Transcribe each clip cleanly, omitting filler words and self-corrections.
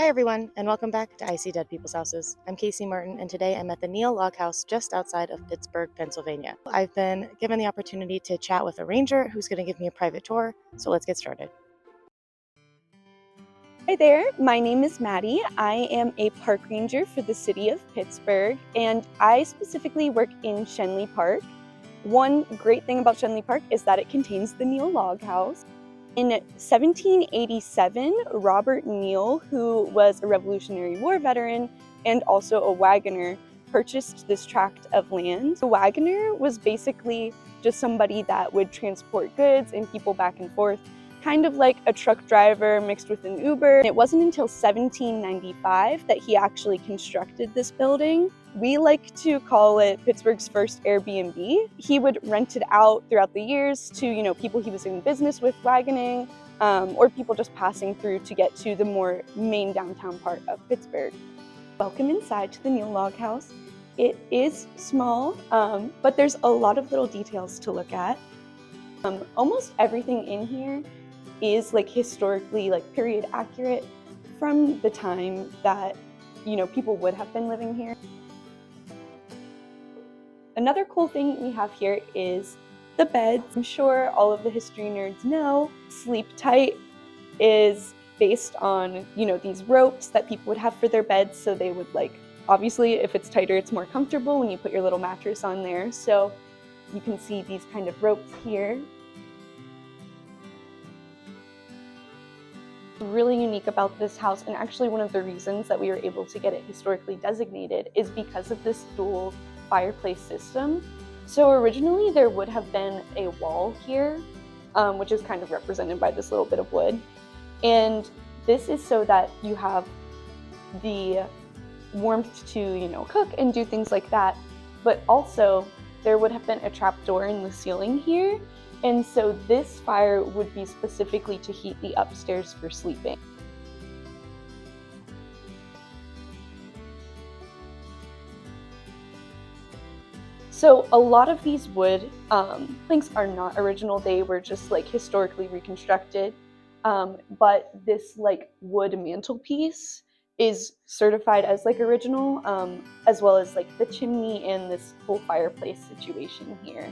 Hi everyone, and welcome back to I See Dead People's Houses. I'm Casey Martin, and today I'm at the Neill Log House just outside of Pittsburgh, Pennsylvania. I've been given the opportunity to chat with a ranger who's going to give me a private tour, so let's get started. Hi there, my name is Maddie. I am a park ranger for the city of Pittsburgh, and I specifically work in Schenley Park. One great thing about Schenley Park is that it contains the Neill Log House. In 1787, Robert Neill, who was a Revolutionary War veteran and also a wagoner, purchased this tract of land. The wagoner was basically just somebody that would transport goods and people back and forth, kind of like a truck driver mixed with an Uber. It wasn't until 1795 that he actually constructed this building. We like to call it Pittsburgh's first Airbnb. He would rent it out throughout the years to, people he was in business with wagoning, or people just passing through to get to the more main downtown part of Pittsburgh. Welcome inside to the Neill Log House. It is small, but there's a lot of little details to look at. Almost everything in here is historically period accurate from the time that people would have been living here. Another cool thing we have here is the beds. I'm sure all of the history nerds know Sleep Tight is based on these ropes that people would have for their beds, so they would obviously if it's tighter it's more comfortable when you put your little mattress on there. So you can see these kind of ropes here. Really unique about this house, and actually one of the reasons that we were able to get it historically designated, is because of this dual fireplace system. So originally there would have been a wall here, which is kind of represented by this little bit of wood, and this is so that you have the warmth to cook and do things like that, but also there would have been a trap door in the ceiling here. And so this fire would be specifically to heat the upstairs for sleeping. So a lot of these wood planks are not original. They were just historically reconstructed. But this wood mantelpiece is certified as original, as well as the chimney and this whole fireplace situation here.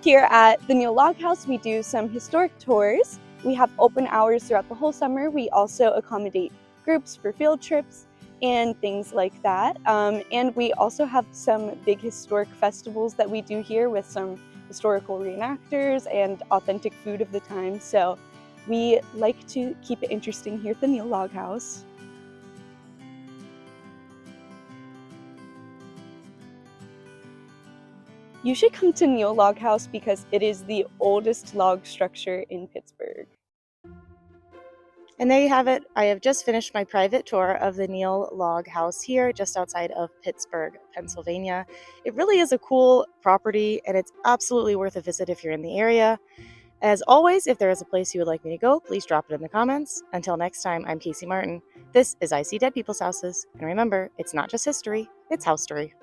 Here at the Neill Log House, we do some historic tours. We have open hours throughout the whole summer. We also accommodate groups for field trips and things like that. And we also have some big historic festivals that we do here with some historical reenactors and authentic food of the time. So we like to keep it interesting here at the Neill Log House. You should come to Neill Log House because it is the oldest log structure in Pittsburgh. And there you have it. I have just finished my private tour of the Neill Log House here just outside of Pittsburgh, Pennsylvania. It really is a cool property, and it's absolutely worth a visit if you're in the area. As always, if there is a place you would like me to go, please drop it in the comments. Until next time, I'm Casey Martin. This is I See Dead People's Houses. And remember, it's not just history, it's house story.